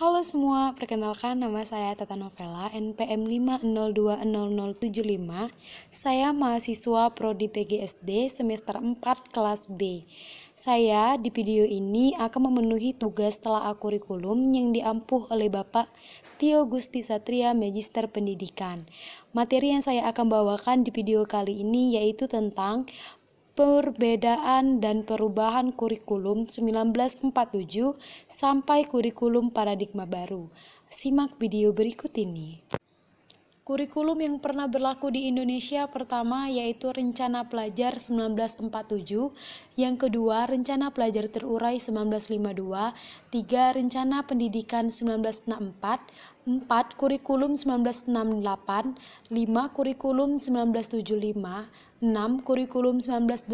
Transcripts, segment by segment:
Halo semua, perkenalkan nama saya Tata Novela, NPM 5020075. Saya mahasiswa Prodi PGSD semester 4 kelas B. Saya di video ini akan memenuhi tugas telaah kurikulum yang diampuh oleh Bapak Tio Gusti Satria, Magister Pendidikan. Materi yang saya akan bawakan di video kali ini yaitu tentang perbedaan dan perubahan kurikulum 1947 sampai kurikulum paradigma baru. Simak video berikut ini. Kurikulum yang pernah berlaku di Indonesia pertama yaitu Rencana Pelajar 1947, yang kedua Rencana Pelajar Terurai 1952, tiga Rencana Pendidikan 1964, 4 Kurikulum 1968, 5 Kurikulum 1975, 6 Kurikulum 1986,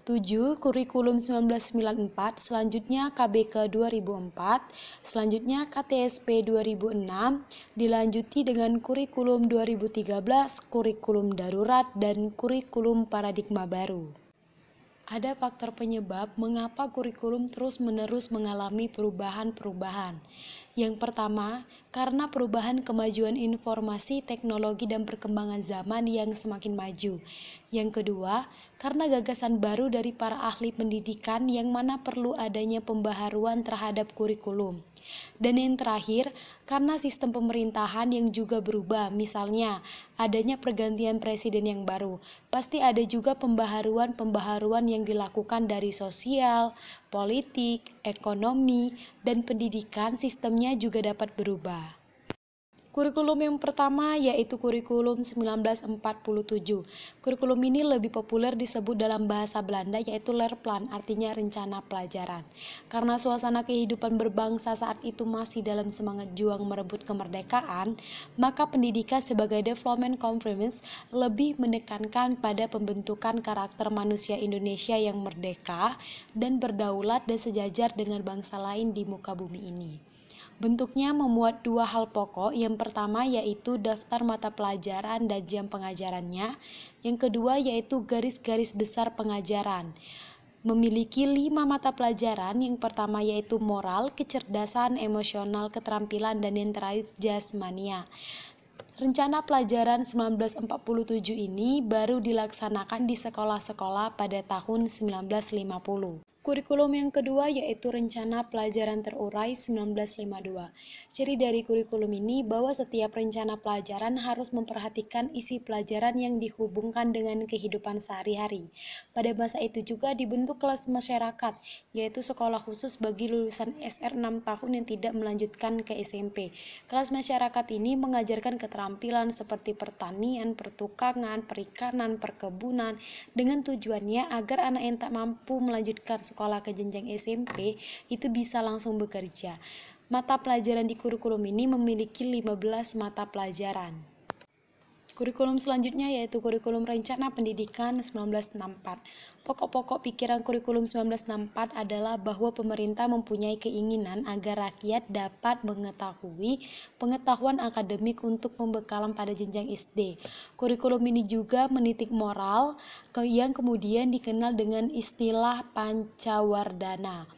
7 Kurikulum 1994, selanjutnya KBK 2004, selanjutnya KTSP 2006, dilanjuti dengan Kurikulum 2013, Kurikulum Darurat, dan Kurikulum Paradigma Baru. Ada faktor penyebab mengapa kurikulum terus-menerus mengalami perubahan-perubahan. Yang pertama, karena perubahan kemajuan informasi, teknologi, dan perkembangan zaman yang semakin maju. Yang kedua, karena gagasan baru dari para ahli pendidikan yang mana perlu adanya pembaharuan terhadap kurikulum. Dan yang terakhir, karena sistem pemerintahan yang juga berubah, misalnya adanya pergantian presiden yang baru, pasti ada juga pembaharuan yang dilakukan dari sosial, politik, ekonomi, dan pendidikan, sistemnya juga dapat berubah. Kurikulum yang pertama yaitu Kurikulum 1947. Kurikulum ini lebih populer disebut dalam bahasa Belanda yaitu Leerplan, artinya rencana pelajaran. Karena suasana kehidupan berbangsa saat itu masih dalam semangat juang merebut kemerdekaan, maka pendidikan sebagai development conference lebih menekankan pada pembentukan karakter manusia Indonesia yang merdeka dan berdaulat dan sejajar dengan bangsa lain di muka bumi ini. Bentuknya memuat dua hal pokok, yang pertama yaitu daftar mata pelajaran dan jam pengajarannya, yang kedua yaitu garis-garis besar pengajaran. Memiliki 5 mata pelajaran, yang pertama yaitu moral, kecerdasan, emosional, keterampilan, dan yang terakhir jasmania. Rencana pelajaran 1947 ini baru dilaksanakan di sekolah-sekolah pada tahun 1950. Kurikulum yang kedua yaitu Rencana Pelajaran Terurai 1952. Ciri dari kurikulum ini bahwa setiap rencana pelajaran harus memperhatikan isi pelajaran yang dihubungkan dengan kehidupan sehari-hari. Pada masa itu juga dibentuk kelas masyarakat, yaitu sekolah khusus bagi lulusan SR 6 tahun yang tidak melanjutkan ke SMP. Kelas masyarakat ini mengajarkan keterampilan seperti pertanian, pertukangan, perikanan, perkebunan, dengan tujuannya agar anak yang tak mampu melanjutkan sekolah ke jenjang SMP itu bisa langsung bekerja. Mata pelajaran di kurikulum ini memiliki 15 mata pelajaran. Kurikulum selanjutnya yaitu Kurikulum Rencana Pendidikan 1964. Pokok-pokok pikiran Kurikulum 1964 adalah bahwa pemerintah mempunyai keinginan agar rakyat dapat mengetahui pengetahuan akademik untuk pembekalan pada jenjang SD. Kurikulum ini juga menitik moral yang kemudian dikenal dengan istilah Pancawardhana.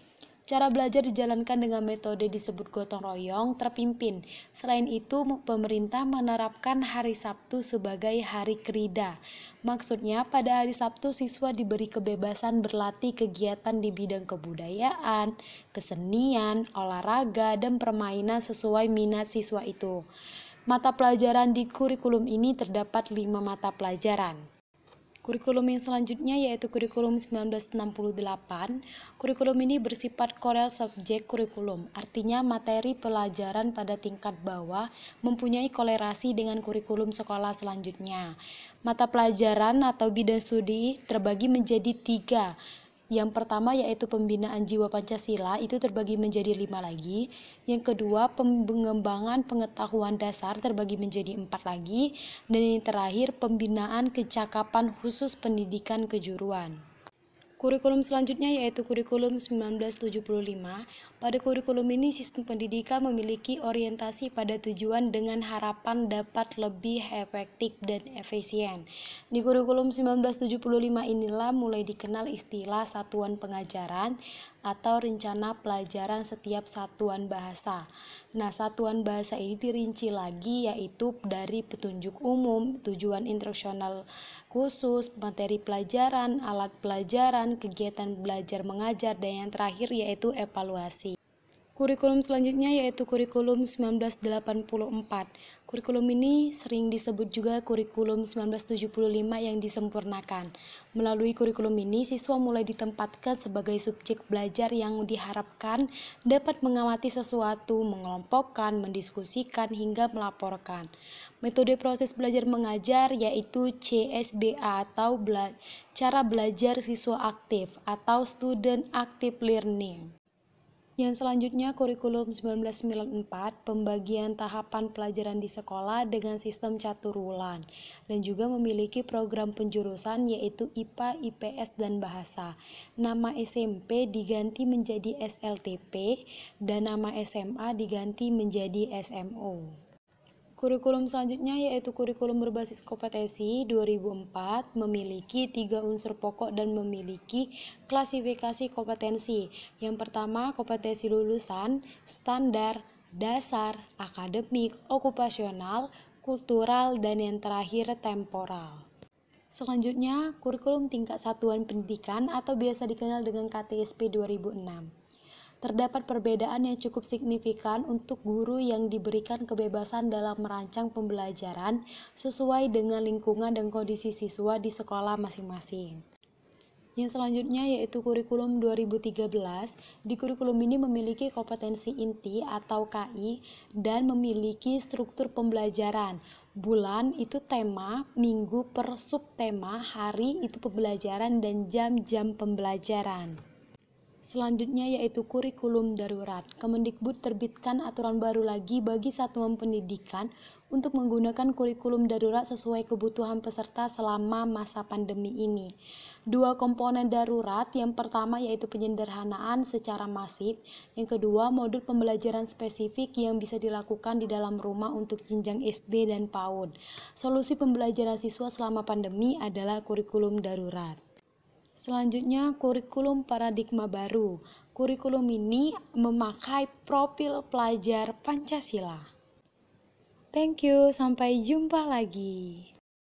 Cara belajar dijalankan dengan metode disebut gotong royong terpimpin. Selain itu, pemerintah menerapkan hari Sabtu sebagai hari kerida. Maksudnya, pada hari Sabtu siswa diberi kebebasan berlatih kegiatan di bidang kebudayaan, kesenian, olahraga, dan permainan sesuai minat siswa itu. Mata pelajaran di kurikulum ini terdapat 5 mata pelajaran. Kurikulum yang selanjutnya yaitu Kurikulum 1968. Kurikulum ini bersifat core subject kurikulum, artinya materi pelajaran pada tingkat bawah mempunyai kolerasi dengan kurikulum sekolah selanjutnya. Mata pelajaran atau bidang studi terbagi menjadi 3. Yang pertama yaitu pembinaan jiwa Pancasila, itu terbagi menjadi 5 lagi. Yang kedua pengembangan pengetahuan dasar terbagi menjadi 4 lagi. Dan yang terakhir pembinaan kecakapan khusus pendidikan kejuruan. Kurikulum selanjutnya yaitu Kurikulum 1975. Pada kurikulum ini, sistem pendidikan memiliki orientasi pada tujuan dengan harapan dapat lebih efektif dan efisien. Di kurikulum 1975 inilah mulai dikenal istilah satuan pengajaran atau rencana pelajaran setiap satuan bahasa. Nah, satuan bahasa ini dirinci lagi yaitu dari petunjuk umum, tujuan instruksional khusus, materi pelajaran, alat pelajaran, kegiatan belajar mengajar, dan yang terakhir yaitu evaluasi. Kurikulum selanjutnya yaitu kurikulum 1984. Kurikulum ini sering disebut juga kurikulum 1975 yang disempurnakan. Melalui kurikulum ini, siswa mulai ditempatkan sebagai subjek belajar yang diharapkan dapat mengamati sesuatu, mengelompokkan, mendiskusikan, hingga melaporkan. Metode proses belajar mengajar yaitu CSBA atau cara belajar siswa aktif atau Student Active Learning. Yang selanjutnya kurikulum 1994, pembagian tahapan pelajaran di sekolah dengan sistem catur wulan, dan juga memiliki program penjurusan yaitu IPA, IPS, dan Bahasa. Nama SMP diganti menjadi SLTP dan nama SMA diganti menjadi SMO. Kurikulum selanjutnya yaitu kurikulum berbasis kompetensi 2004 memiliki 3 unsur pokok dan memiliki klasifikasi kompetensi. Yang pertama, kompetensi lulusan, standar, dasar, akademik, okupasional, kultural, dan yang terakhir temporal. Selanjutnya, kurikulum tingkat satuan pendidikan atau biasa dikenal dengan KTSP 2006. Terdapat perbedaan yang cukup signifikan untuk guru yang diberikan kebebasan dalam merancang pembelajaran sesuai dengan lingkungan dan kondisi siswa di sekolah masing-masing. Yang selanjutnya yaitu kurikulum 2013. Di kurikulum ini memiliki kompetensi inti atau KI dan memiliki struktur pembelajaran. Bulan itu tema, minggu per subtema, hari itu pembelajaran, dan jam-jam pembelajaran. Selanjutnya yaitu kurikulum darurat. Kemendikbud terbitkan aturan baru lagi bagi satuan pendidikan untuk menggunakan kurikulum darurat sesuai kebutuhan peserta selama masa pandemi ini. 2 komponen darurat, yang pertama yaitu penyederhanaan secara masif, yang kedua modul pembelajaran spesifik yang bisa dilakukan di dalam rumah untuk jenjang SD dan PAUD. Solusi pembelajaran siswa selama pandemi adalah kurikulum darurat. Selanjutnya, kurikulum paradigma baru. Kurikulum ini memakai profil pelajar Pancasila. Thank you, sampai jumpa lagi.